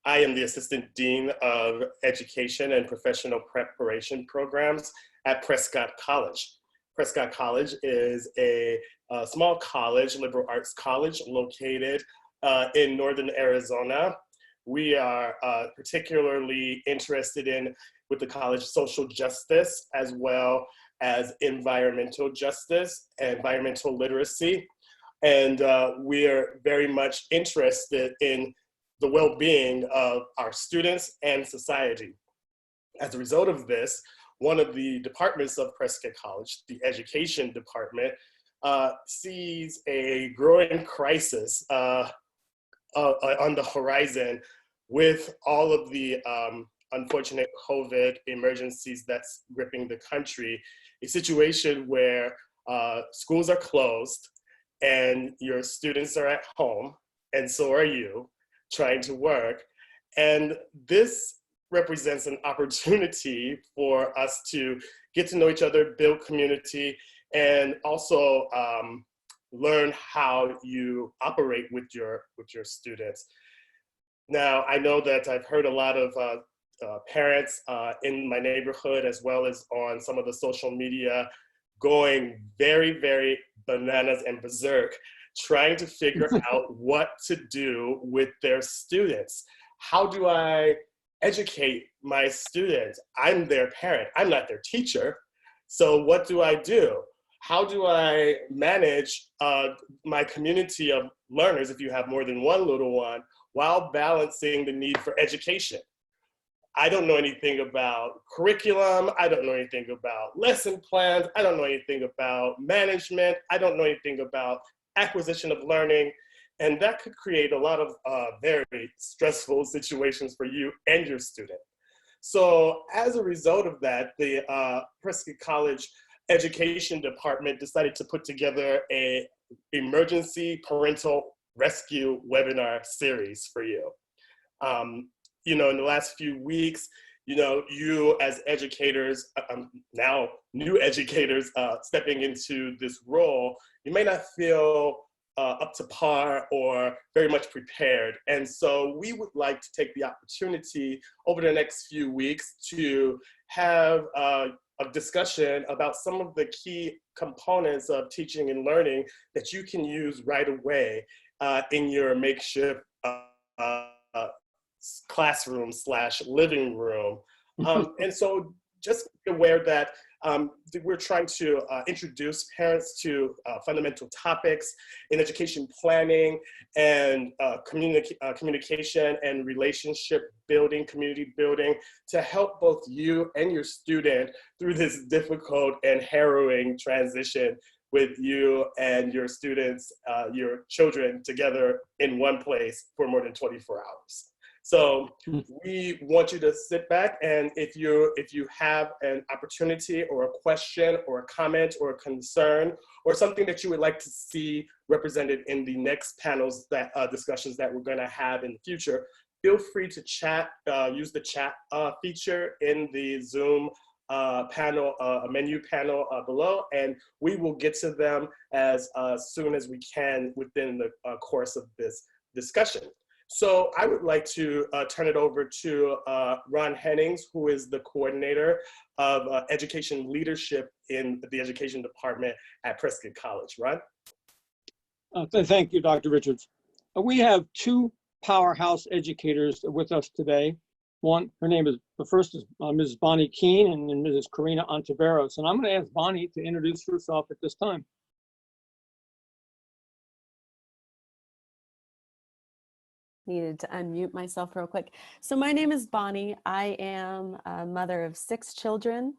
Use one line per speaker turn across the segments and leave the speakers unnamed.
I am the Assistant Dean of Education and Professional Preparation Programs at Prescott College. Prescott College is a small college, liberal arts college located in northern Arizona. We are particularly interested in, with the college, social justice as well as environmental justice, environmental literacy. And we are very much interested in the well-being of our students and society. As a result of this, one of the departments of Prescott College, the education department, sees a growing crisis on the horizon with all of the unfortunate COVID emergencies that's gripping the country, a situation where schools are closed and your students are at home, and so are you, trying to work. And this represents an opportunity for us to get to know each other, build community, and also learn how you operate with your students. Now, I know that I've heard a lot of parents in my neighborhood, as well as on some of the social media, going very, very bananas and berserk, trying to figure out what to do with their students. How do I educate my students? I'm their parent, I'm not their teacher. So what do I do? How do I manage my community of learners, if you have more than one little one, while balancing the need for education? I don't know anything about curriculum. I don't know anything about lesson plans. I don't know anything about management. I don't know anything about acquisition of learning. And that could create a lot of very stressful situations for you and your student. So as a result of that, the Prescott College Education Department decided to put together an emergency parental rescue webinar series for you. You know, in the last few weeks, you know, you as educators, now new educators stepping into this role, you may not feel up to par or very much prepared. And so we would like to take the opportunity over the next few weeks to have a discussion about some of the key components of teaching and learning that you can use right away in your makeshift classroom / living room. And so just be aware that we're trying to introduce parents to fundamental topics in education planning and communication and relationship building, community building, to help both you and your student through this difficult and harrowing transition with you and your students, your children together in one place for more than 24 hours. So we want you to sit back, and if you have an opportunity or a question or a comment or a concern or something that you would like to see represented in the next panels, that discussions that we're going to have in the future, feel free to chat, use the chat feature in the Zoom panel, a menu panel below, and we will get to them as soon as we can within the course of this discussion. So I would like to turn it over to Ron Hennings, who is the coordinator of education leadership in the education department at Prescott College. Ron?
Thank you, Dr. Richards. We have two powerhouse educators with us today. One, the first is Mrs. Bahne Kuehne and Mrs. Corina Ontiveros. And I'm going to ask Bahne to introduce herself at this time.
Needed to unmute myself real quick. So my name is Bahne. I am a mother of 6 children.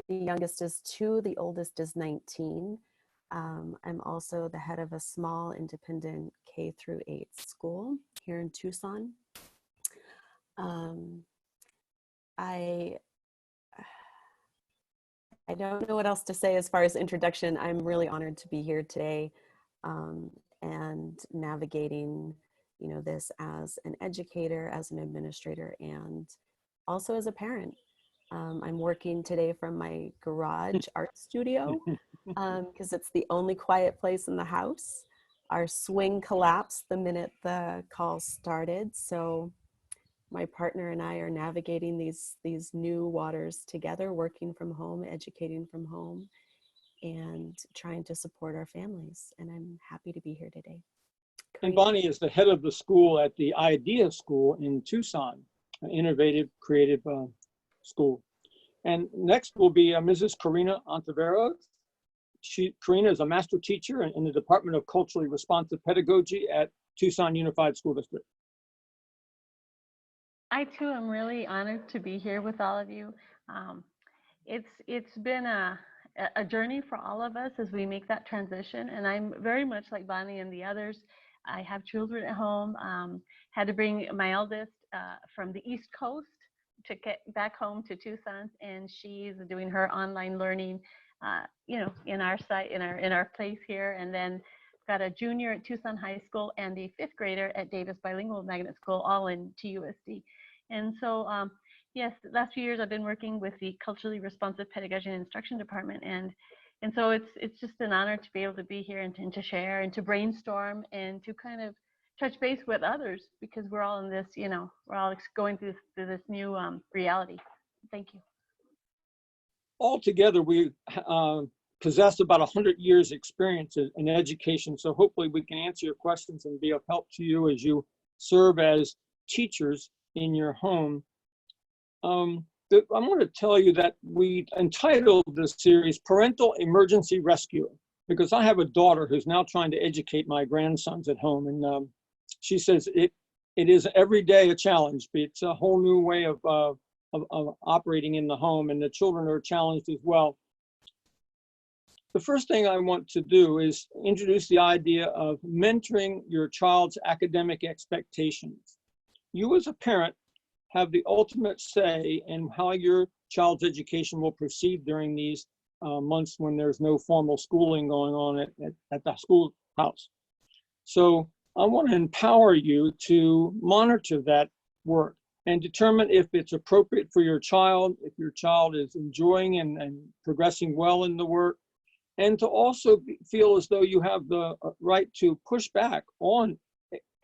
The youngest is 2, the oldest is 19. I'm also the head of a small independent K-8 school here in Tucson. I don't know what else to say as far as introduction. I'm really honored to be here today and navigating this as an educator, as an administrator, and also as a parent. I'm working today from my garage art studio because it's the only quiet place in the house. Our swing collapsed the minute the call started. So my partner and I are navigating these new waters together, working from home, educating from home, and trying to support our families. And I'm happy to be here today.
And
Corina?
Bahne is the head of the school at the IDEA School in Tucson, an innovative, creative school. And next will be Mrs. Corina Ontiveros. Corina is a master teacher in the Department of Culturally Responsive Pedagogy at Tucson Unified School District.
I too am really honored to be here with all of you. It's been a journey for all of us as we make that transition, and I'm very much like Bahne and the others. I have children at home. Had to bring my eldest from the East Coast to get back home to Tucson, and she's doing her online learning, you know, in our site, in our place here, and then got a junior at Tucson High School and a 5th grader at Davis Bilingual Magnet School, all in TUSD. And so, yes, the last few years I've been working with the Culturally Responsive Pedagogy and Instruction Department, and so it's just an honor to be able to be here and to share and to brainstorm and to kind of touch base with others, because we're all in this, you know, we're all going through this new reality. Thank you.
Altogether, we possess about 100 years experience in education. So hopefully we can answer your questions and be of help to you as you serve as teachers in your home. I'm going to tell you that we entitled this series Parental Emergency Rescue, because I have a daughter who's now trying to educate my grandsons at home. And she says it is every day a challenge. It's a whole new way of operating in the home, and the children are challenged as well. The first thing I want to do is introduce the idea of mentoring your child's academic expectations. You as a parent have the ultimate say in how your child's education will proceed during these months when there's no formal schooling going on at the schoolhouse. So I want to empower you to monitor that work and determine if it's appropriate for your child, if your child is enjoying and progressing well in the work, and to also feel as though you have the right to push back on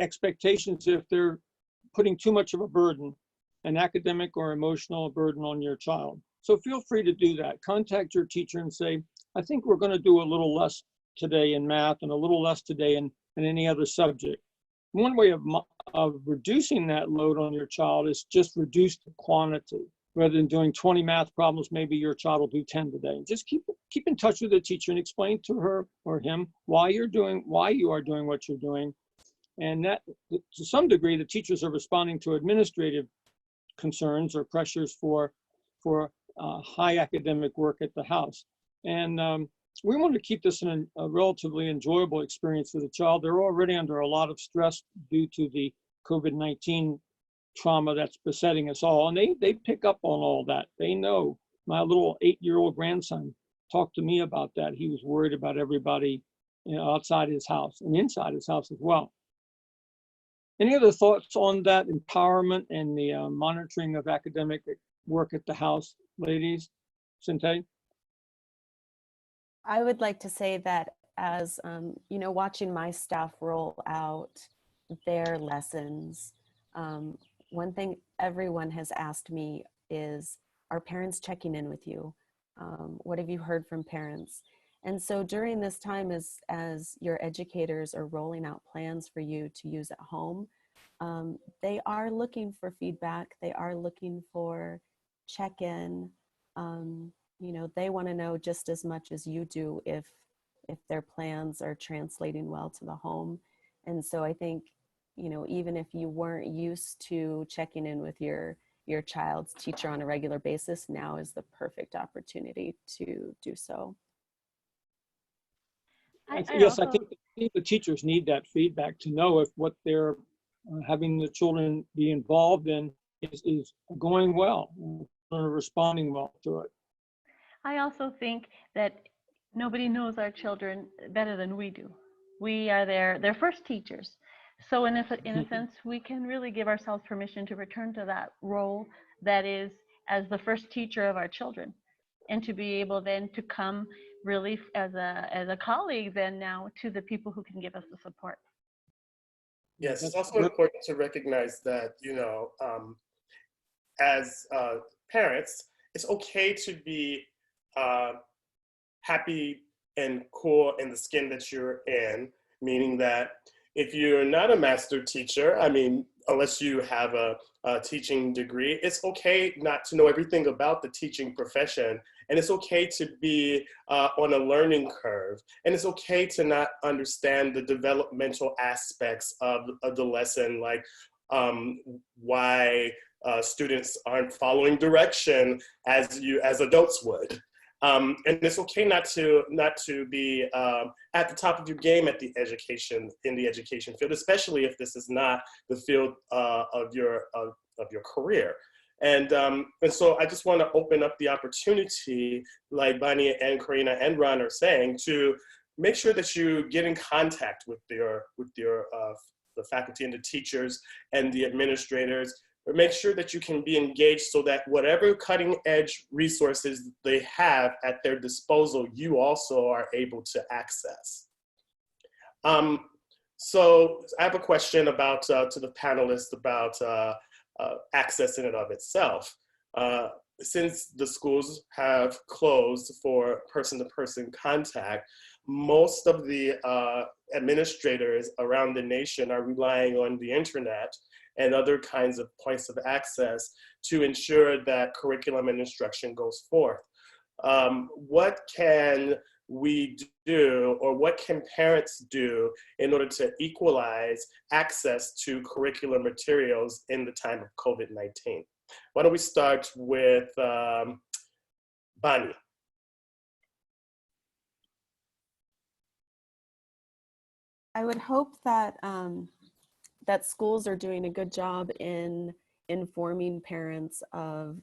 expectations if they're putting too much of a burden, an academic or emotional burden on your child. So feel free to do that. Contact your teacher and say, I think we're going to do a little less today in math and a little less today in any other subject. One way of reducing that load on your child is just reduce the quantity. Rather than doing 20 math problems, maybe your child will do 10 today. Just keep in touch with the teacher and explain to her or him why you are doing what you're doing. And that, to some degree, the teachers are responding to administrative concerns or pressures for high academic work at the house. And we want to keep this in a relatively enjoyable experience for the child. They're already under a lot of stress due to the COVID-19 trauma that's besetting us all. And they pick up on all that. They know. My little 8-year-old grandson talked to me about that. He was worried about everybody, you know, outside his house and inside his house as well. Any other thoughts on that empowerment and the monitoring of academic work at the house, ladies? Centae?
I would like to say that as, you know, watching my staff roll out their lessons, one thing everyone has asked me is, are parents checking in with you? What have you heard from parents? And so during this time, as your educators are rolling out plans for you to use at home, they are looking for feedback. They are looking for check-in. You know, they want to know just as much as you do if their plans are translating well to the home. And so I think, you know, even if you weren't used to checking in with your child's teacher on a regular basis, now is the perfect opportunity to do so.
I think the teachers need that feedback to know if what they're having the children be involved in is going well, or responding well to it.
I also think that nobody knows our children better than we do. We are their first teachers. So in a sense, we can really give ourselves permission to return to that role that is as the first teacher of our children, and to be able then to come really as a colleague then now to the people who can give us the support.
Yes, it's
That's
also important to recognize that, as parents, it's okay to be happy and cool in the skin that you're in, meaning that if you're not a master teacher, I mean, unless you have a teaching degree, it's okay not to know everything about the teaching profession. And it's okay to be on a learning curve. And it's okay to not understand the developmental aspects of the lesson, like why students aren't following direction as adults would. And it's okay not to be at the top of your game in the education field, especially if this is not the field of your career. And so I just want to open up the opportunity, like Bahne and Corina and Ron are saying, to make sure that you get in contact with the faculty and the teachers and the administrators. But make sure that you can be engaged so that whatever cutting edge resources they have at their disposal, you also are able to access. So I have a question about to the panelists about access in and of itself. Since the schools have closed for person-to-person contact, most of the administrators around the nation are relying on the internet and other kinds of points of access to ensure that curriculum and instruction goes forth. What can we do, or what can parents do in order to equalize access to curricular materials in the time of COVID-19? Why don't we start with Bahne?
I would hope that that schools are doing a good job in informing parents of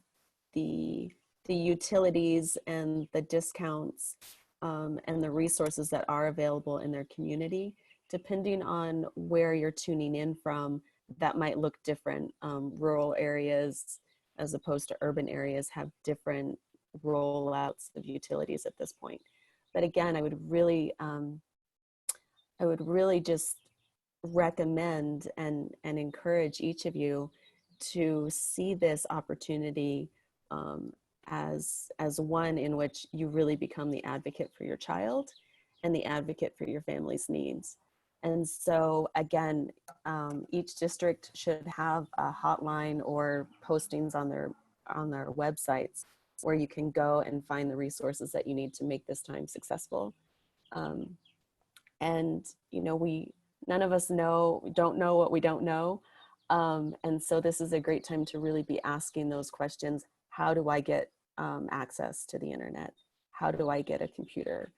the utilities and the discounts and the resources that are available in their community. Depending on where you're tuning in from, that might look different. Rural areas as opposed to urban areas have different rollouts of utilities at this point. But again, I would really just recommend and encourage each of you to see this opportunity as one in which you really become the advocate for your child and the advocate for your family's needs. And so again, each district should have a hotline or postings on their websites where you can go and find the resources that you need to make this time successful. And none of us don't know what we don't know. And so this is a great time to really be asking those questions. How do I get access to the internet? How do I get a computer?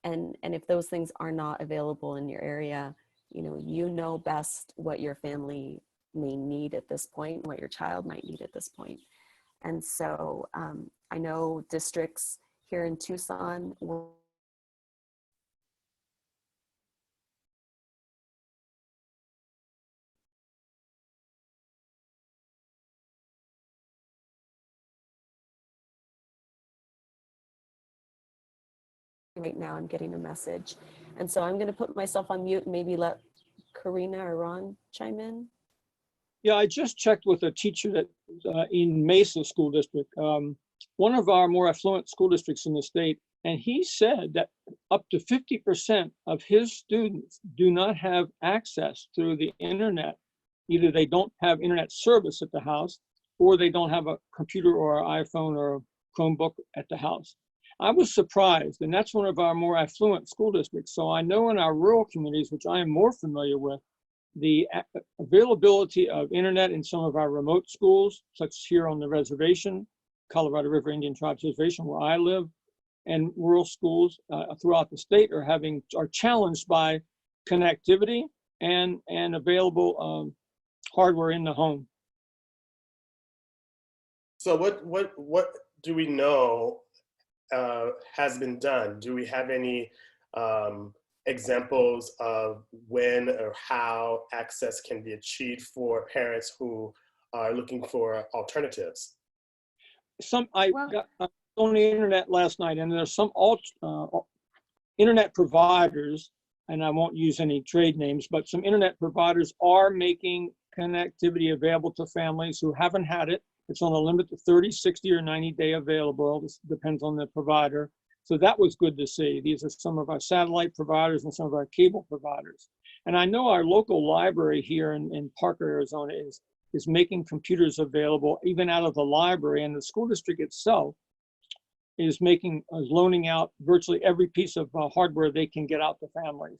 And if those things are not available in your area, you know best what your family may need at this point, what your child might need at this point. And so I know districts here in Tucson right now. I'm getting a message. And so I'm going to put myself on mute and maybe let Corina or Ron chime in.
Yeah, I just checked with a teacher that in Mesa School District, one of our more affluent school districts in the state, and he said that up to 50% of his students do not have access through the internet. Either they don't have internet service at the house, or they don't have a computer or an iPhone or a Chromebook at the house. I was surprised, and that's one of our more affluent school districts. So I know in our rural communities, which I am more familiar with, the availability of internet in some of our remote schools, such as here on the reservation, Colorado River Indian Tribes Reservation, where I live, and rural schools throughout the state are challenged by connectivity and available hardware in the home.
So what do we know has been done? Do we have any examples of when or how access can be achieved for parents who are looking for alternatives?
I got on the internet last night, and there's some internet providers and I won't use any trade names, but some internet providers are making connectivity available to families who haven't had it. It's on a limit to 30, 60, or 90-day available. This depends on the provider. So that was good to see. These are some of our satellite providers and some of our cable providers. And I know our local library here in Parker, Arizona is making computers available even out of the library, and the school district itself is loaning out virtually every piece of hardware they can get out to families.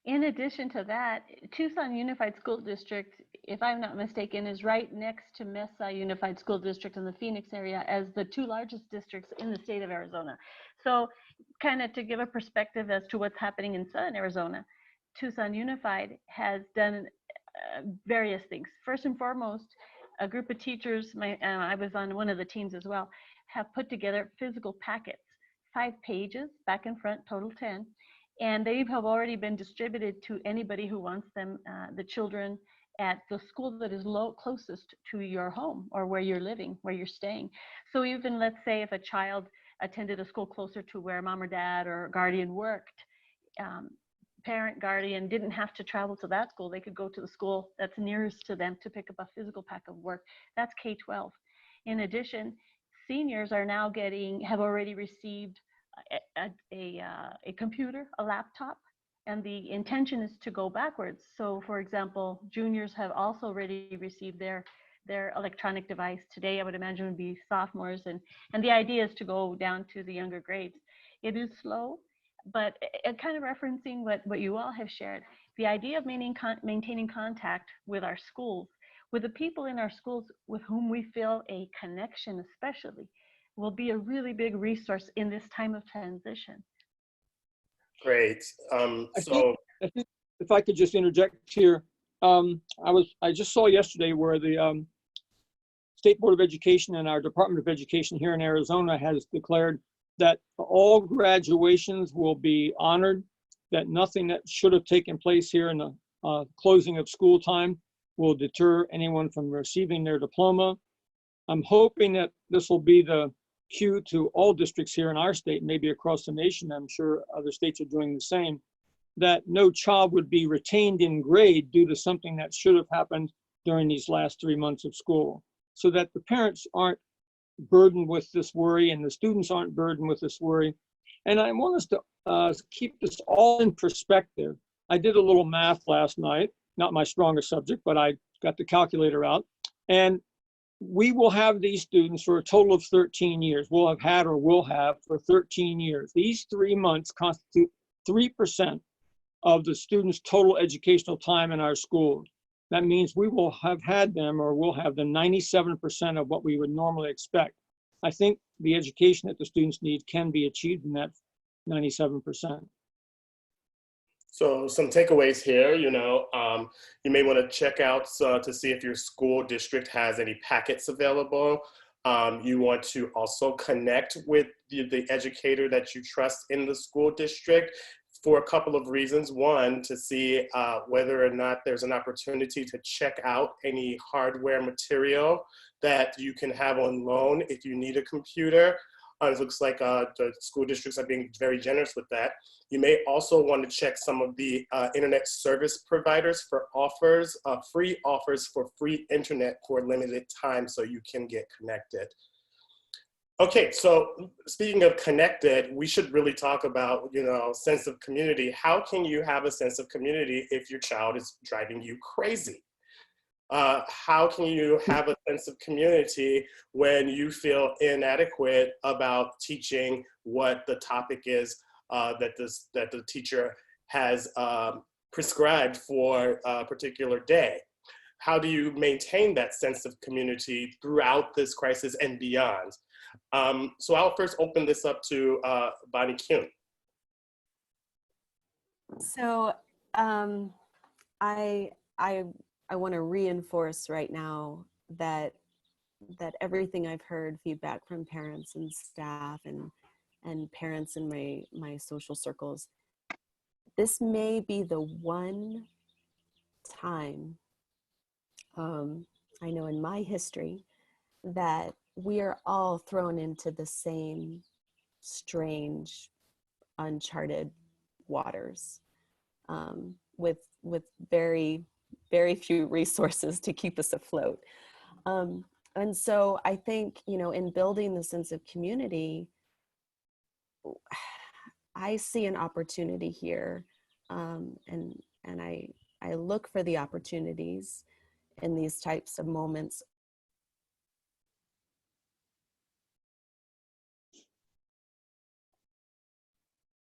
In addition to that, Tucson Unified School District, if I'm not mistaken, is right next to Mesa Unified School District in the Phoenix area as the two largest districts in the state of Arizona. So kind of to give a perspective as to what's happening in Southern Arizona, Tucson Unified has done various things. First and foremost, a group of teachers, I was on one of the teams as well, have put together physical packets, 5 pages, back and front, total 10. And they have already been distributed to anybody who wants them, the children at the school that is closest to your home or where you're living, where you're staying. So even let's say if a child attended a school closer to where mom or dad or guardian worked, parent, guardian didn't have to travel to that school. They could go to the school that's nearest to them to pick up a physical pack of work. That's K-12. In addition, seniors are now have already received a computer, a laptop, and the intention is to go backwards. So for example, juniors have also already received their electronic device. Today, I would imagine would be sophomores, and the idea is to go down to the younger grades. It is slow, but kind of referencing what you all have shared, the idea of maintaining contact with our schools, with the people in our schools with whom we feel a connection especially, will be a really big resource in this time of transition.
Great.
I think if I could just interject here, I just saw yesterday where the State Board of Education and our Department of Education here in Arizona has declared that all graduations will be honored, that nothing that should have taken place here in the closing of school time will deter anyone from receiving their diploma. I'm hoping that this will be the cue to all districts here in our state, maybe across the nation. I'm sure other states are doing the same, that no child would be retained in grade due to something that should have happened during these last 3 months of school, so that the parents aren't burdened with this worry and the students aren't burdened with this worry. And I want us to keep this all in perspective. I did a little math last night, not my strongest subject, but I got the calculator out, and we will have these students for a total of 13 years. We'll have had or will have for 13 years. These 3 months constitute 3% of the students' total educational time in our schools. That means we will have had them, or we'll have them 97% of what we would normally expect. I think the education that the students need can be achieved in that 97%.
So some takeaways here, you may want to check out to see if your school district has any packets available. You want to also connect with the educator that you trust in the school district for a couple of reasons. One, to see whether or not there's an opportunity to check out any hardware material that you can have on loan if you need a computer. It looks like the school districts are being very generous with that. You may also want to check some of the internet service providers for offers, free offers for free internet for a limited time so you can get connected. Okay, so speaking of connected, we should really talk about, sense of community. How can you have a sense of community if your child is driving you crazy? How can you have a sense of community when you feel inadequate about teaching what the topic is that the teacher has prescribed for a particular day? How do you maintain that sense of community throughout this crisis and beyond? So I'll first open this up to Bahne Kuehne.
So I want to reinforce right now that everything I've heard, feedback from parents and staff and parents in my social circles, this may be the one time I know in my history that we are all thrown into the same strange, uncharted waters, with very, very few resources to keep us afloat. And so I think, you know, in building the sense of community, I see an opportunity here, and I look for the opportunities in these types of moments.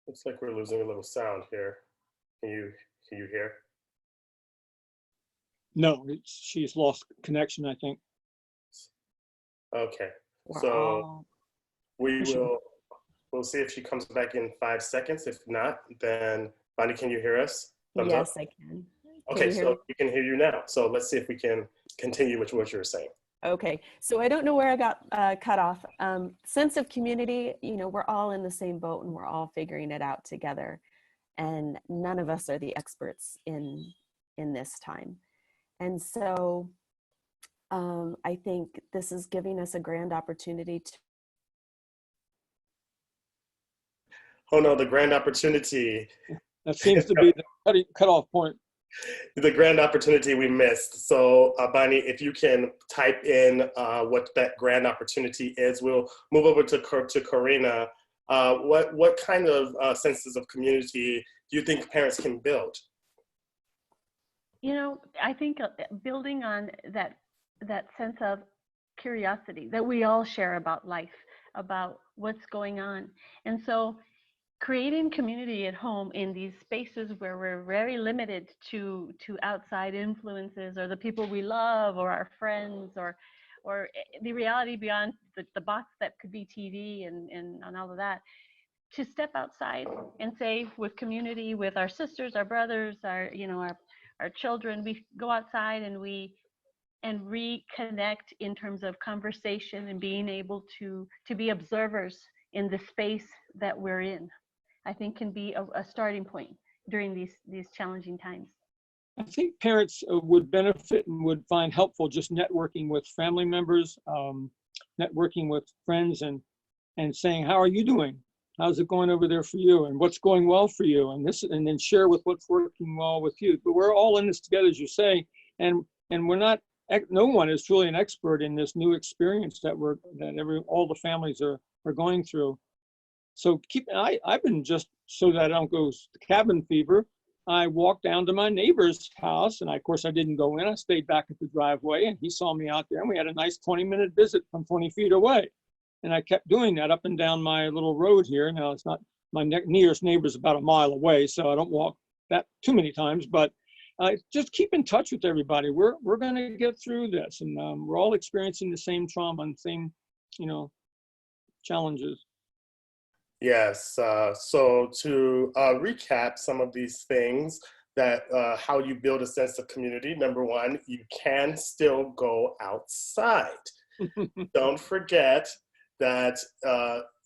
Looks like we're losing a little sound here. Can you hear?
No, she's lost connection, I think.
Okay,
We're
so
all,
we'll see if she comes back in 5 seconds. If not, then Bonnie, can you hear us? Thumbs up.
yes, I can.
Okay,
you hear
so
me?
we can hear you now. So let's see if we can continue with what you were saying.
Okay, so I don't know where I got cut off. Sense of community, you know, we're all in the same boat and we're all figuring it out together. And none of us are the experts in this time. And so I think this is giving us a grand opportunity to.
Oh no, the grand opportunity.
That seems to be the cutoff point.
The grand opportunity we missed. So Bonnie, if you can type in what that grand opportunity is, we'll move over to Corina. What kind of senses of community do you think parents can build?
You know, I think building on that sense of curiosity that we all share about life, about what's going on. And so creating community at home in these spaces where we're very limited to outside influences or the people we love or our friends or the reality beyond the box that could be TV and all of that, to step outside and say with community, with our sisters, our brothers, our children, we go outside and reconnect in terms of conversation and being able to be observers in the space that we're in, I think can be a starting point during these challenging times.
I think parents would benefit and would find helpful just networking with family members, networking with friends, and saying, how are you doing? How's it going over there for you? And what's going well for you? And then share with what's working well with you. But we're all in this together, as you say, and we're not, no one is truly an expert in this new experience that all the families are going through. So I've been, just so that I don't go cabin fever, I walked down to my neighbor's house, and of course I didn't go in. I stayed back at the driveway, and he saw me out there, and we had a nice 20-minute visit from 20 feet away. And I kept doing that up and down my little road here. Now it's not, my nearest neighbor's about a mile away, so I don't walk that too many times, but just keep in touch with everybody. We're going to get through this, and we're all experiencing the same trauma and same, challenges.
Yes, so to recap some of these things that how you build a sense of community. Number one, you can still go outside. Don't forget that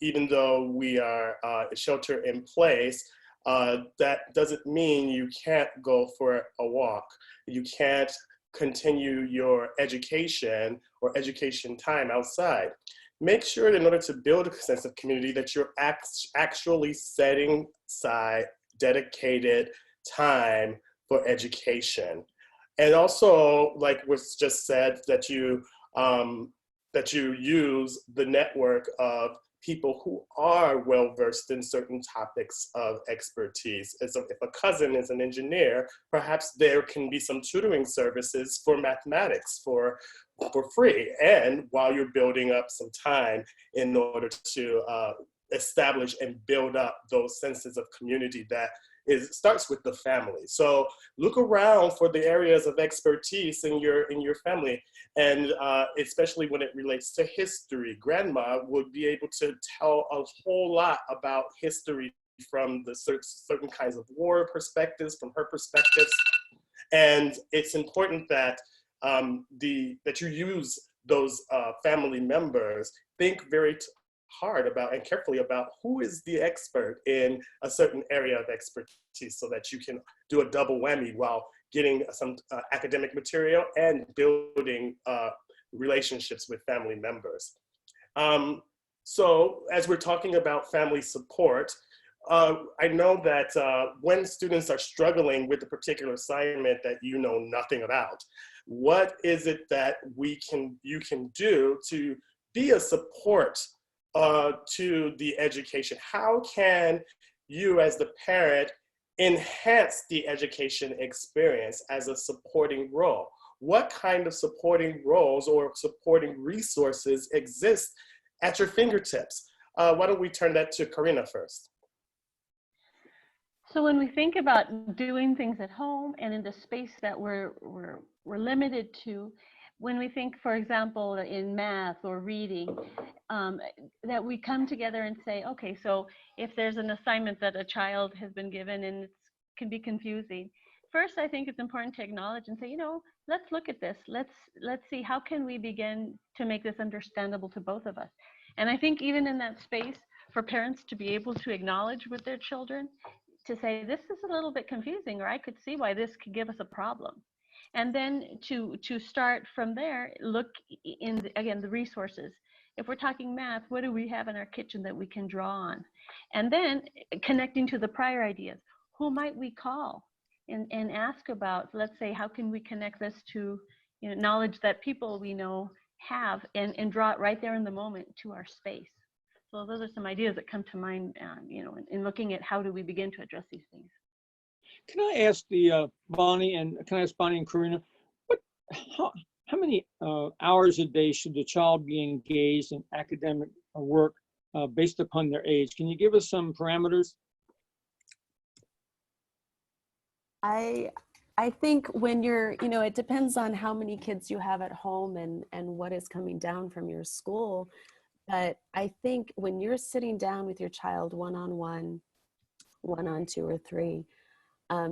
even though we are shelter in place, that doesn't mean you can't go for a walk. You can't continue your education or education time outside. Make sure that in order to build a sense of community that you're actually setting aside dedicated time for education. And also, like was just said, that you use the network of people who are well-versed in certain topics of expertise. And so if a cousin is an engineer, perhaps there can be some tutoring services for mathematics for free, and while you're building up some time in order to establish and build up those senses of community that starts with the family. So look around for the areas of expertise in your family, and especially when it relates to history. Grandma would be able to tell a whole lot about history from the certain kinds of war perspectives, from her perspectives. And it's important that that you use those family members. Think very hard about and carefully about who is the expert in a certain area of expertise, so that you can do a double whammy while getting some academic material and building relationships with family members. So as we're talking about family support, I know that when students are struggling with a particular assignment that you know nothing about, what is it that you can do to be a support to the education? How can you as the parent enhance the education experience as a supporting role? What kind of supporting roles or supporting resources exist at your fingertips? Why don't we turn that to Corina first?
So when we think about doing things at home and in the space that we're limited to, when we think, for example, in math or reading, that we come together and say, okay, so if there's an assignment that a child has been given and it can be confusing, first I think it's important to acknowledge and say, let's look at this. Let's see, how can we begin to make this understandable to both of us? And I think even in that space, for parents to be able to acknowledge with their children, to say, this is a little bit confusing, or I could see why this could give us a problem. And then to start from there, look in, again, the resources. If we're talking math, what do we have in our kitchen that we can draw on? And then connecting to the prior ideas, who might we call and ask about, let's say, how can we connect this to knowledge that people we know have, and draw it right there in the moment to our space. So those are some ideas that come to mind, in looking at how do we begin to address these things.
Can I ask Bahne and Corina, how many hours a day should the child be engaged in academic work based upon their age? Can you give us some parameters?
I think when you're, it depends on how many kids you have at home and what is coming down from your school. But I think when you're sitting down with your child one-on-one, 1-on-2 or 3,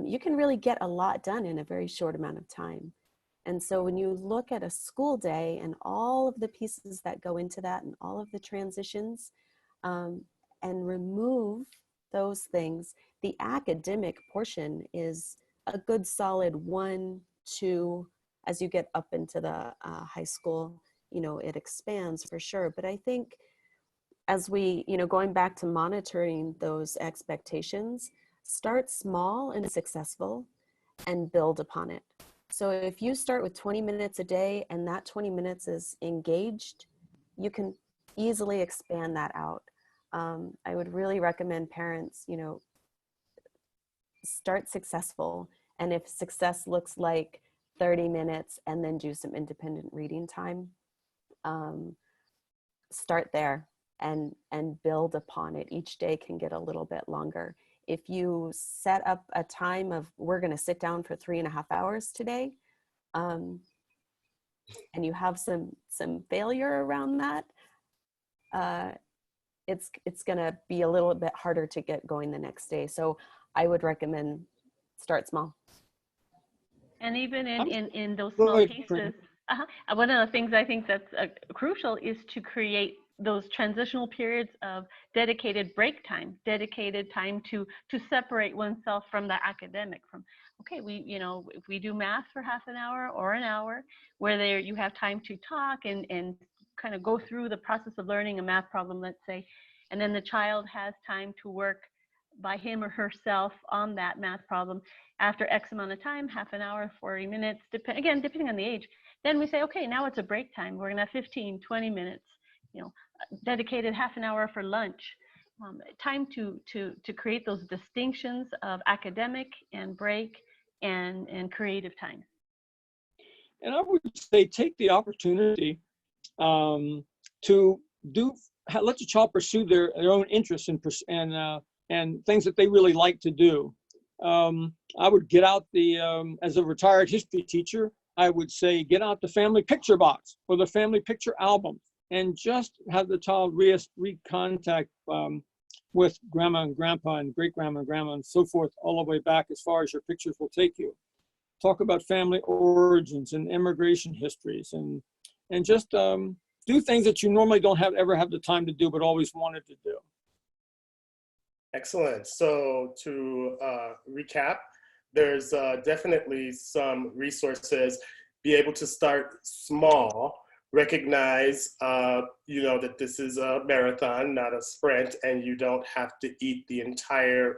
you can really get a lot done in a very short amount of time. And so when you look at a school day and all of the pieces that go into that and all of the transitions, and remove those things, the academic portion is a good solid 1, 2, as you get up into the high school, it expands for sure. But I think as we, going back to monitoring those expectations, start small and successful and build upon it. So if you start with 20 minutes a day and that 20 minutes is engaged, you can easily expand that out. I would really recommend parents, start successful. And if success looks like 30 minutes and then do some independent reading time, start there and build upon it. Each day can get a little bit longer. If you set up a time of, we're going to sit down for 3.5 hours today, and you have some failure around that, it's going to be a little bit harder to get going the next day. So I would recommend start small.
And even in those small cases, one of the things I think that's crucial is to create those transitional periods of dedicated break time, dedicated time to separate oneself from the academic. From, okay, if we do math for half an hour or an hour, where there you have time to talk and kind of go through the process of learning a math problem, let's say, and then the child has time to work by him or herself on that math problem after X amount of time, half an hour, 40 minutes, depending on the age. Then we say, okay, now it's a break time. We're gonna have 15, 20 minutes, dedicated half an hour for lunch. Time to create those distinctions of academic and break and creative time.
And I would say take the opportunity to let your child pursue their own interests and things that they really like to do. I would get out as a retired history teacher, I would say get out the family picture box or the family picture album and just have the child recontact with grandma and grandpa and great grandma and grandma and so forth, all the way back as far as your pictures will take you. Talk about family origins and immigration histories and just do things that you normally don't ever have the time to do, but always wanted to do.
Excellent. So to recap, there's definitely some resources. Be able to start small, recognize, that this is a marathon, not a sprint, and you don't have to eat the entire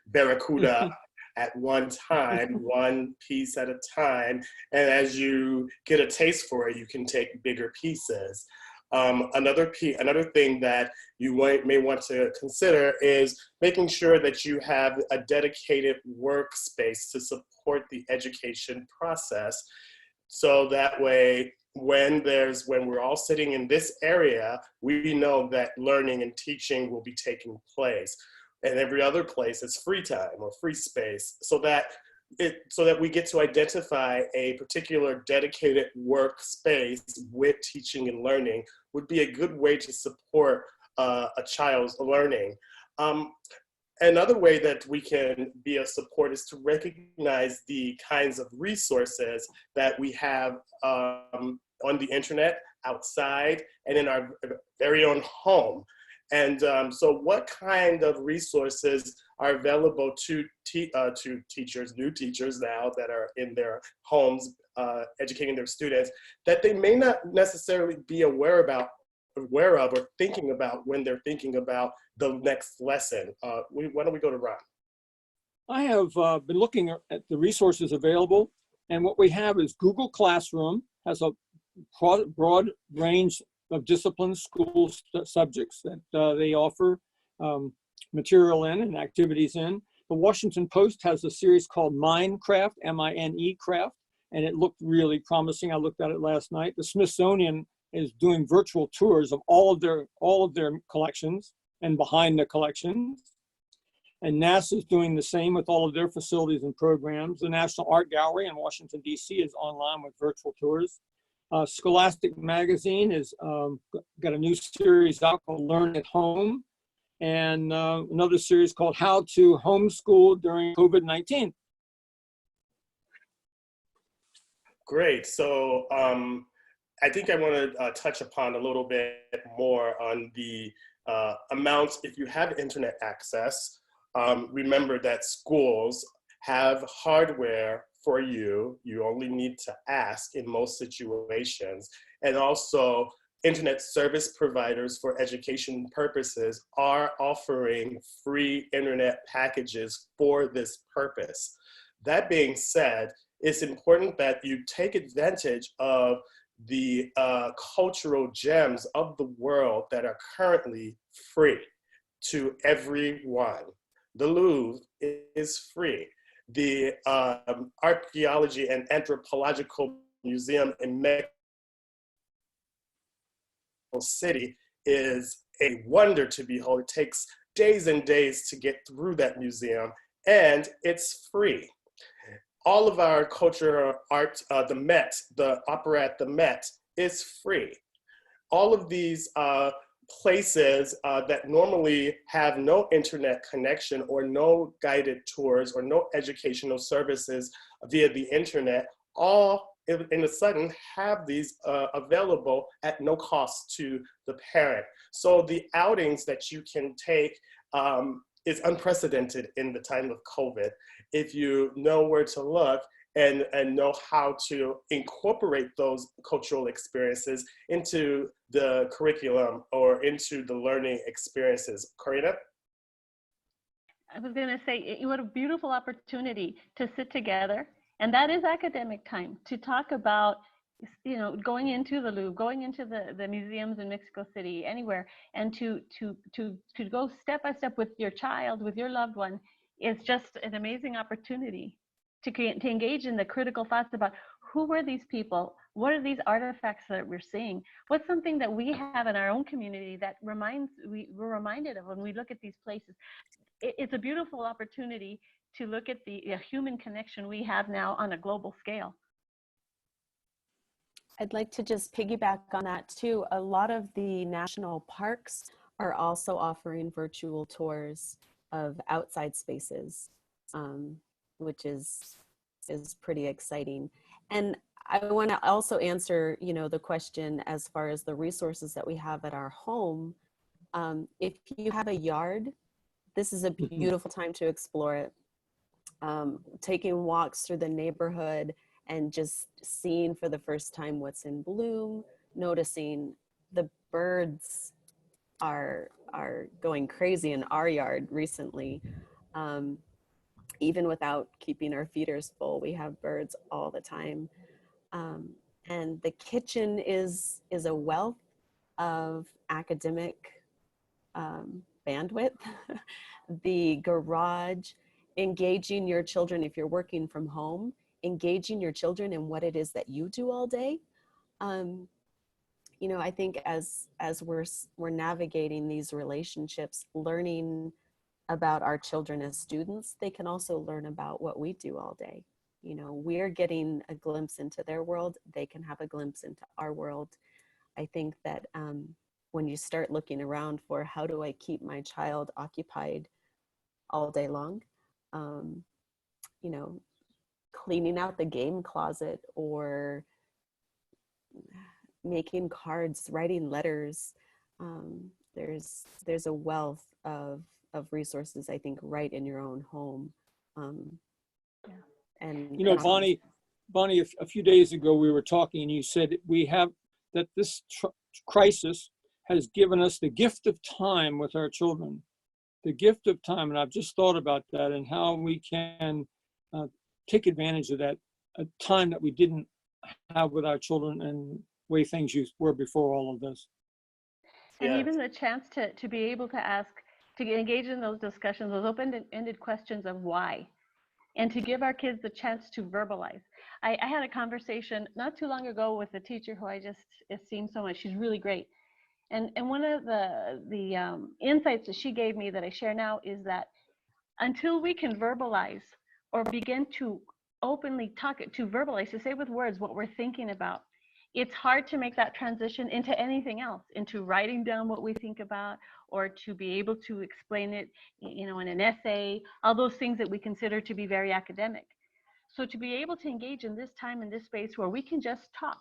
barracuda at one time, one piece at a time. And as you get a taste for it, you can take bigger pieces. Another thing that you may want to consider is making sure that you have a dedicated workspace to support the education process. So that way, when we're all sitting in this area, we know that learning and teaching will be taking place. And every other place is free time or free space, so that we get to identify a particular dedicated workspace with teaching and learning would be a good way to support a child's learning. Another way that we can be a support is to recognize the kinds of resources that we have on the internet, outside, and in our very own home. And so what kind of resources are available to teachers, new teachers now that are in their homes educating their students, that they may not necessarily be aware of or thinking about when they're thinking about the next lesson? Why don't we go to Ron?
I have been looking at the resources available, and what we have is Google Classroom has a broad range of disciplines, school subjects that they offer material in and activities in. The Washington Post has a series called Minecraft, M-I-N-E Craft, and it looked really promising. I looked at it last night. The Smithsonian is doing virtual tours of all of their collections and behind the collections. And NASA is doing the same with all of their facilities and programs. The National Art Gallery in Washington, D.C. is online with virtual tours. Scholastic Magazine has got a new series out called Learn at Home, and another series called How to Homeschool During COVID-19.
Great. So I think I want to touch upon a little bit more on the amounts. If you have internet access, remember that schools have hardware for you. You only need to ask in most situations. And also, internet service providers for education purposes are offering free internet packages for this purpose. That being said, it's important that you take advantage of the cultural gems of the world that are currently free to everyone. The Louvre is free. The Archaeology and Anthropological Museum in Mexico City is a wonder to behold. It takes days and days to get through that museum, and it's free. All of our cultural art, the Met, the opera at the Met is free. All of these places that normally have no internet connection or no guided tours or no educational services via the internet, all in a sudden have these available at no cost to the parent. So the outings that you can take is unprecedented in the time of COVID. If you know where to look and know how to incorporate those cultural experiences into the curriculum or into the learning experiences. Corina?
I was going to say, what a beautiful opportunity to sit together, and that is academic time, to talk about, going into the Louvre, going into the museums in Mexico City, anywhere, and to go step by step with your child, with your loved one, is just an amazing opportunity to engage in the critical thoughts about who were these people, what are these artifacts that we're seeing, what's something that we have in our own community that we're reminded of when we look at these places. It's a beautiful opportunity to look at the human connection we have now on a global scale.
I'd like to just piggyback on that too. A lot of the national parks are also offering virtual tours of outside spaces, which is pretty exciting. And I want to also answer, the question as far as the resources that we have at our home. If you have a yard, this is a beautiful time to explore it. Taking walks through the neighborhood and just seeing for the first time what's in bloom, noticing the birds are going crazy in our yard recently. Even without keeping our feeders full, we have birds all the time. And the kitchen is a wealth of academic bandwidth. The garage, engaging your children, if you're working from home, engaging your children in what it is that you do all day. You know, I think as we're navigating these relationships, learning about our children as students, they can also learn about what we do all day. You know, we're getting a glimpse into their world. They can have a glimpse into our world. I think that when you start looking around for how do I keep my child occupied all day long, you know, cleaning out the game closet or making cards, writing letters, there's a wealth of resources, I think, right in your own home.
Yeah.
And
You know, Bahne, a few days ago we were talking and you said we have, that this crisis has given us the gift of time with our children, the gift of time. And I've just thought about that and how we can take advantage of that time that we didn't have with our children and way things were before all of this.
And
Yeah.
even the chance to be able to ask, to engage in those discussions, those open-ended questions of why, and to give our kids the chance to verbalize. I had a conversation not too long ago with a teacher who I just esteem so much. She's really great. And one of the insights that she gave me that I share now is that until we can verbalize or begin to openly talk, to verbalize, to say with words what we're thinking about, it's hard to make that transition into anything else, into writing down what we think about, or to be able to explain it, you know, in an essay, all those things that we consider to be very academic. So to be able to engage in this time, in this space where we can just talk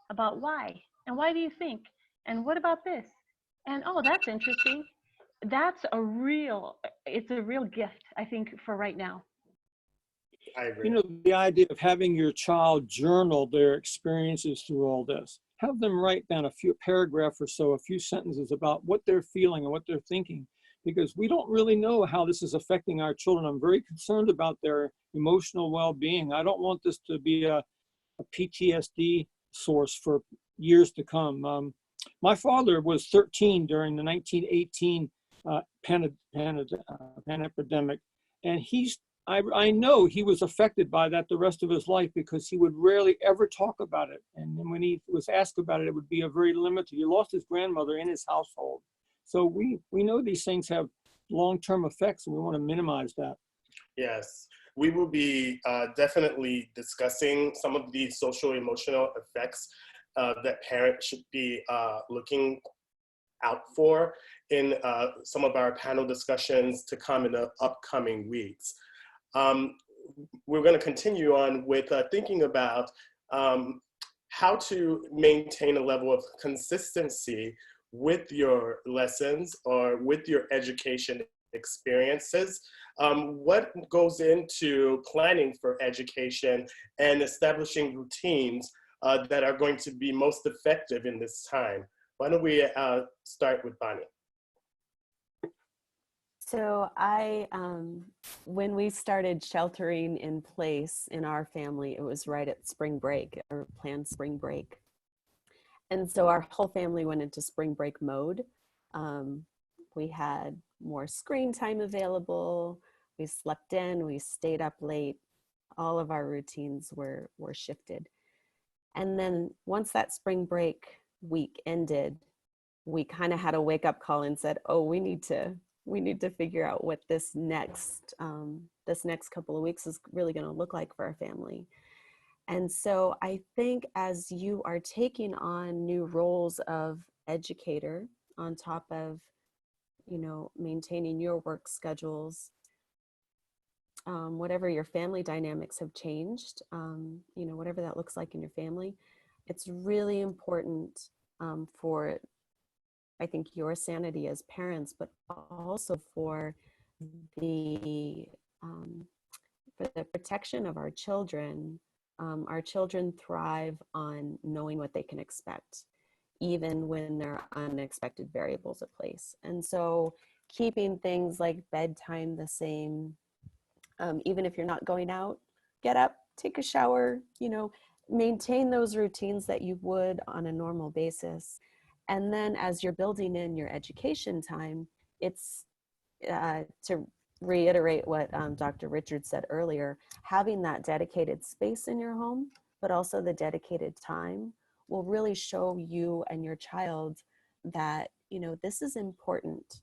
about why, and why do you think, and what about this, and oh, that's interesting. That's it's a real gift, I think, for right now.
I agree.
You know, the idea of having your child journal their experiences through all this, have them write down a few paragraph or so, a few sentences about what they're feeling and what they're thinking, because we don't really know how this is affecting our children. I'm very concerned about their emotional well-being. I don't want this to be a PTSD source for years to come. My father was 13 during the 1918 pan epidemic, and I know he was affected by that the rest of his life because he would rarely ever talk about it. And when he was asked about it, it would be a very limited. He lost his grandmother in his household. So we know these things have long-term effects, and we want to minimize that.
Yes, we will be definitely discussing some of the social emotional effects that parents should be looking out for in some of our panel discussions to come in the upcoming weeks. We're going to continue on with thinking about how to maintain a level of consistency with your lessons or with your education experiences. What goes into planning for education and establishing routines that are going to be most effective in this time? Why don't we start with Bahne?
So when we started sheltering in place in our family, it was right at spring break, or planned spring break. And so our whole family went into spring break mode. We had more screen time available. We slept in, we stayed up late. All of our routines were shifted. And then once that spring break week ended, we kind of had a wake up call and said, oh, we need to figure out what this next couple of weeks is really going to look like for our family. And so I think as you are taking on new roles of educator on top of, you know, maintaining your work schedules, whatever your family dynamics have changed, you know, whatever that looks like in your family, it's really important for, I think, your sanity as parents, but also for the protection of our children. Our children thrive on knowing what they can expect. even when there are unexpected variables at place. And so keeping things like bedtime the same, even if you're not going out, get up, take a shower, maintain those routines that you would on a normal basis. And then as you're building in your education time, it's to reiterate what Dr. Richards said earlier, having that dedicated space in your home, but also the dedicated time will really show you and your child that, this is important.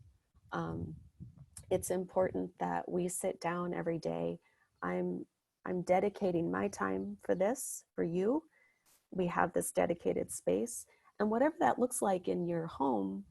It's important that we sit down every day. I'm dedicating my time for this, for you. We have this dedicated space, and whatever that looks like in your home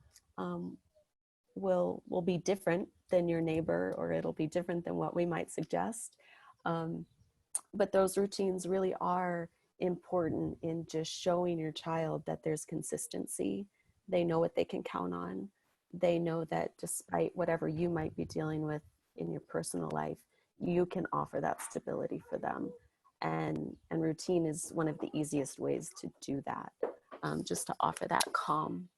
will be different than your neighbor, or it'll be different than what we might suggest. But those routines really are important in just showing your child that there's consistency. They know what they can count on. They know that despite whatever you might be dealing with in your personal life, you can offer that stability for them. And routine is one of the easiest ways to do that, just to offer that calm.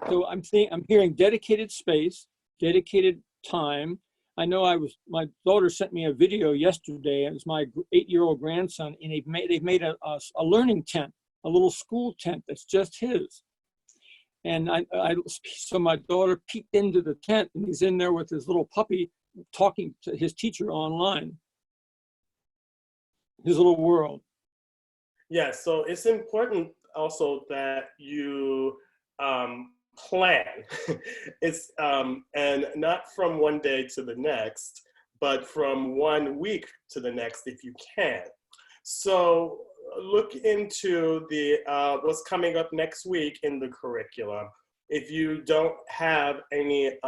So I'm hearing dedicated space, dedicated time. I know my daughter sent me a video yesterday. It was my 8-year-old grandson, and they've made a learning tent, a little school tent that's just his. And so my daughter peeked into the tent, and he's in there with his little puppy talking to his teacher online. His little world.
Yeah, so it's important also that you plan. It's and not from one day to the next, but from 1 week to the next if you can. So look into the what's coming up next week in the curriculum. If you don't have any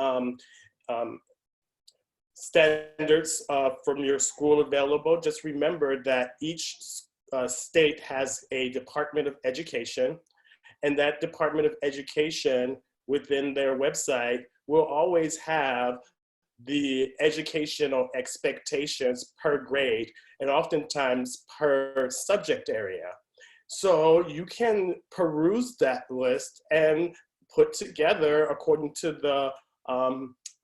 standards from your school available, just remember that each state has a Department of Education, and that Department of Education within their website will always have the educational expectations per grade and oftentimes per subject area. So you can peruse that list and put together according to the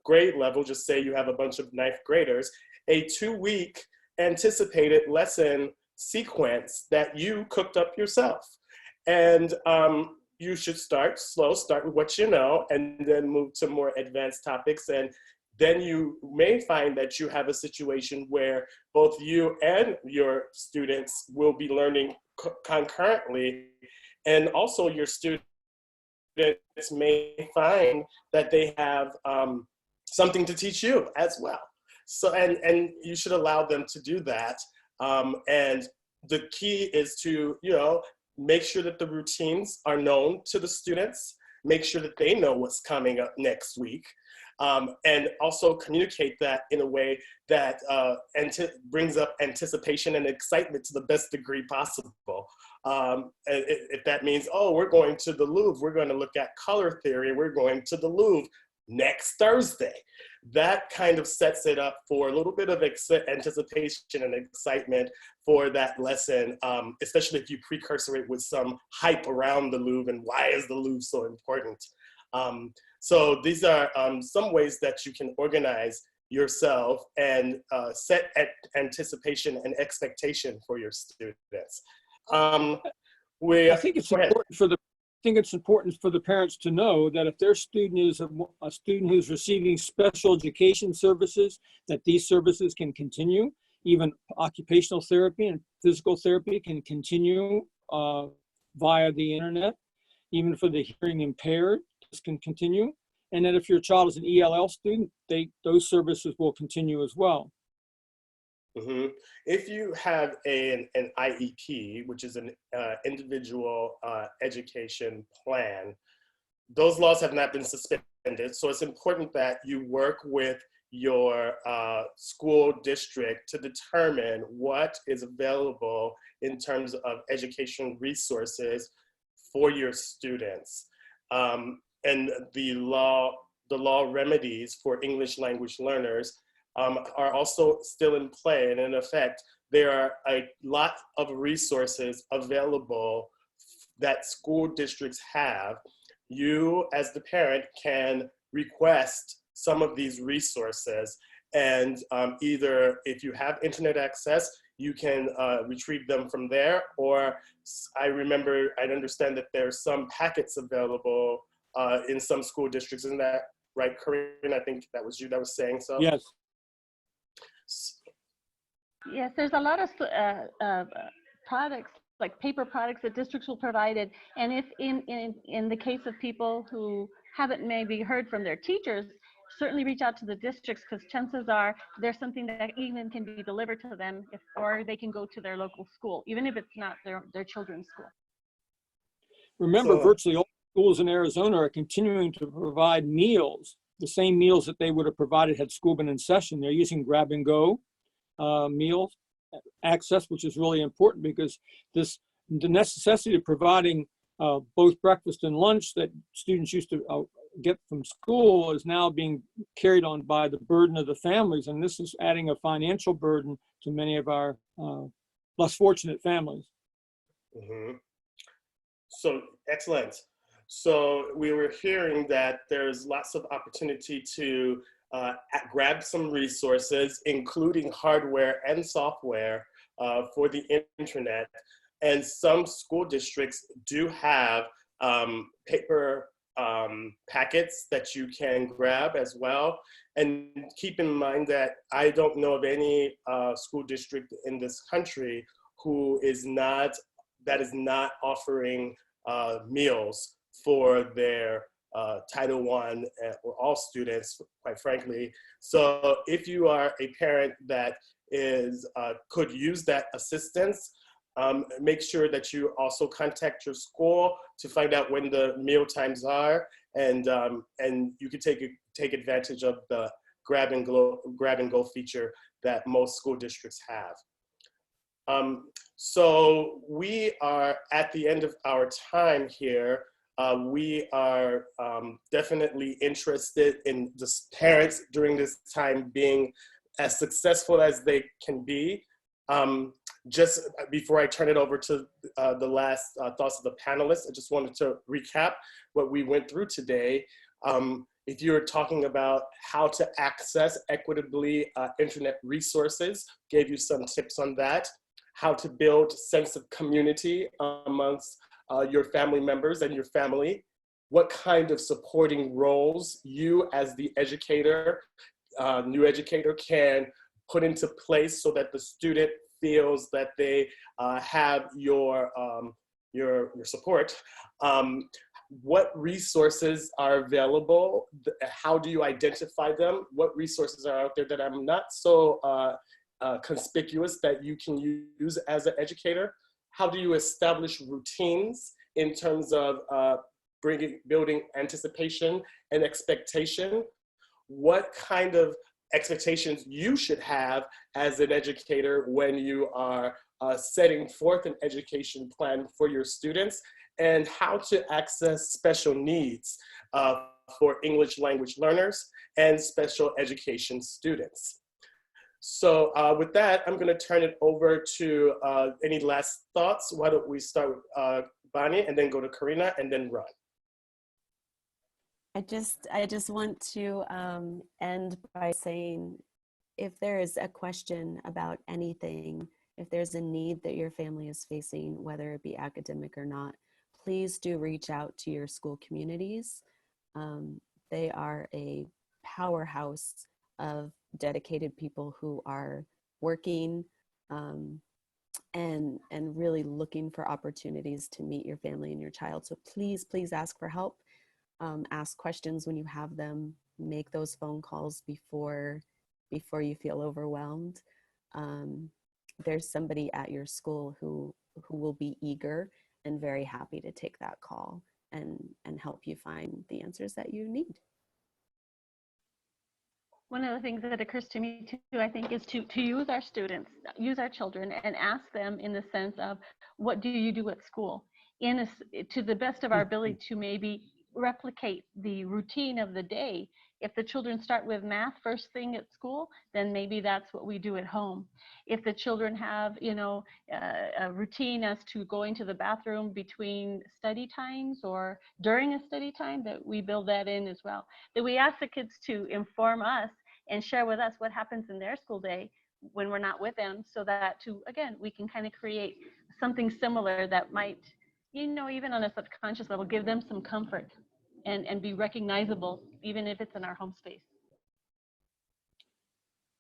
grade level, just say you have a bunch of 9th graders, a 2-week anticipated lesson sequence that you cooked up yourself. And you should start slow, start with what you know, and then move to more advanced topics. And then you may find that you have a situation where both you and your students will be learning concurrently. And also your students may find that they have something to teach you as well. So, and you should allow them to do that. And the key is to, make sure that the routines are known to the students, make sure that they know what's coming up next week, and also communicate that in a way that brings up anticipation and excitement to the best degree possible. If that means, oh, we're going to the Louvre, we're going to look at color theory, we're going to the Louvre next Thursday. That kind of sets it up for a little bit of anticipation and excitement for that lesson, especially if you precursor it with some hype around the Louvre and why is the Louvre so important. So these are some ways that you can organize yourself and set anticipation and expectation for your students.
I think it's important for the parents to know that if their student is a student who's receiving special education services, that these services can continue. Even occupational therapy and physical therapy can continue via the internet. Even for the hearing impaired, this can continue. And then if your child is an ELL student, those services will continue as well.
Mm-hmm. If you have an IEP, which is an individual education plan, those laws have not been suspended. So it's important that you work with your school district to determine what is available in terms of education resources for your students. And the law remedies for English language learners are also still in play, and in effect, there are a lot of resources available that school districts have, you as the parent can request some of these resources, and either if you have internet access, you can retrieve them from there, or I understand that there's some packets available in some school districts. Isn't that right, Corina? I think that was you that was saying so.
Yes.
Yes, there's a lot of products, like paper products that districts will provide. And if in the case of people who haven't maybe heard from their teachers, certainly reach out to the districts, because chances are there's something that even can be delivered to them, or they can go to their local school, even if it's not their children's school.
Remember, virtually all schools in Arizona are continuing to provide meals, the same meals that they would have provided had school been in session. They're using grab and go meal access, which is really important, because the necessity of providing both breakfast and lunch that students used to get from school is now being carried on by the burden of the families, and this is adding a financial burden to many of our less fortunate families.
Mm-hmm. So excellent. So we were hearing that there's lots of opportunity to grab some resources, including hardware and software for the internet. And some school districts do have paper packets that you can grab as well. And keep in mind that I don't know of any school district in this country that is not offering meals for their Title I or all students, quite frankly. So if you are a parent that could use that assistance, make sure that you also contact your school to find out when the meal times are, and you can take advantage of the grab and go feature that most school districts have. So we are at the end of our time here. We are definitely interested in the parents during this time being as successful as they can be. Just before I turn it over to the last thoughts of the panelists, I just wanted to recap what we went through today. If you're talking about how to access equitably internet resources, gave you some tips on that. How to build sense of community amongst your family members and your family. What kind of supporting roles you as the educator, new educator, can put into place so that the student feels that they have your support. What resources are available? How do you identify them? What resources are out there that are not so conspicuous that you can use as an educator? How do you establish routines in terms of building anticipation and expectation? What kind of expectations you should have as an educator when you are setting forth an education plan for your students, and how to access special needs for English language learners and special education students. So with that, I'm going to turn it over to any last thoughts. Why don't we start with Bahne, and then go to Corina, and then Ron.
I just want to end by saying, if there is a question about anything, if there's a need that your family is facing, whether it be academic or not, please do reach out to your school communities. They are a powerhouse of dedicated people who are working and really looking for opportunities to meet your family and your child. So please ask for help. Ask questions when you have them. Make those phone calls before you feel overwhelmed. There's somebody at your school who will be eager and very happy to take that call and help you find the answers that you need.
One of the things that occurs to me too, I think, is to use our students, use our children, and ask them in the sense of, what do you do at school? To the best of our ability to maybe replicate the routine of the day If the children start with math first thing at school, then maybe that's what we do at home. If the children have, you know, a routine as to going to the bathroom between study times or during a study time, that we build that in as well. That we ask the kids to inform us and share with us what happens in their school day when we're not with them, so that again, we can kind of create something similar that might, you know, even on a subconscious level, give them some comfort and be recognizable, even if it's in our home space.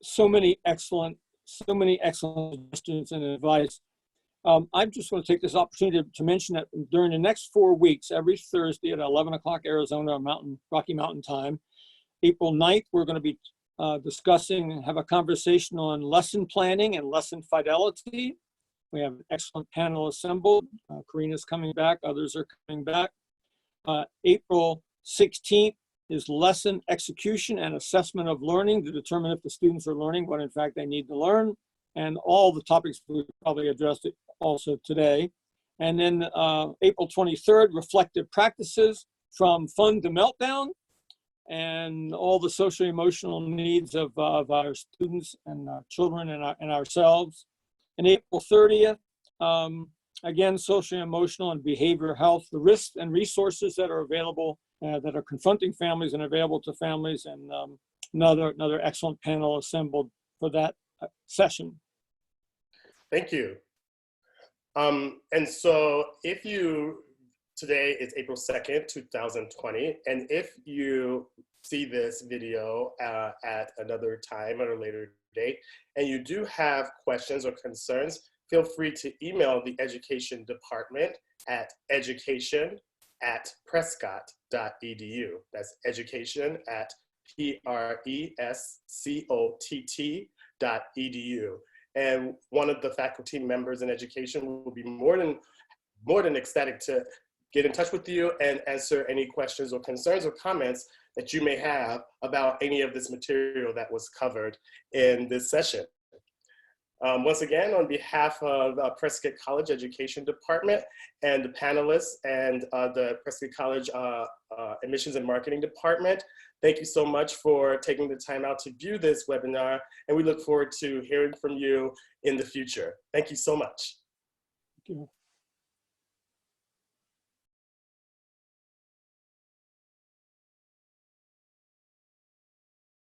So many excellent suggestions and advice. I just want to take this opportunity to mention that during the next 4 weeks, every Thursday at 11 o'clock Arizona Rocky Mountain time, April 9th, we're going to be discussing and have a conversation on lesson planning and lesson fidelity. We have an excellent panel assembled. Corina's coming back, others are coming back. April 16th is lesson execution and assessment of learning to determine if the students are learning what in fact they need to learn, and all the topics we probably addressed also today. And then April 23rd, reflective practices from fun to meltdown, and all the social emotional needs of our students and children and ourselves. And April 30th, again, social emotional and behavioral health, the risks and resources that are available, that are confronting families and available to families, and another excellent panel assembled for that session.
Thank you. And so today is April 2nd, 2020, and if you see this video at another time or a later date, and you do have questions or concerns, feel free to email the education department at education@prescott.edu. That's education@prescott.edu. And one of the faculty members in education will be more than ecstatic to get in touch with you and answer any questions or concerns or comments that you may have about any of this material that was covered in this session. Once again, on behalf of Prescott College Education Department and the panelists and the Prescott College Admissions and Marketing Department, thank you so much for taking the time out to view this webinar, and we look forward to hearing from you in the future. Thank you so much.
Thank you.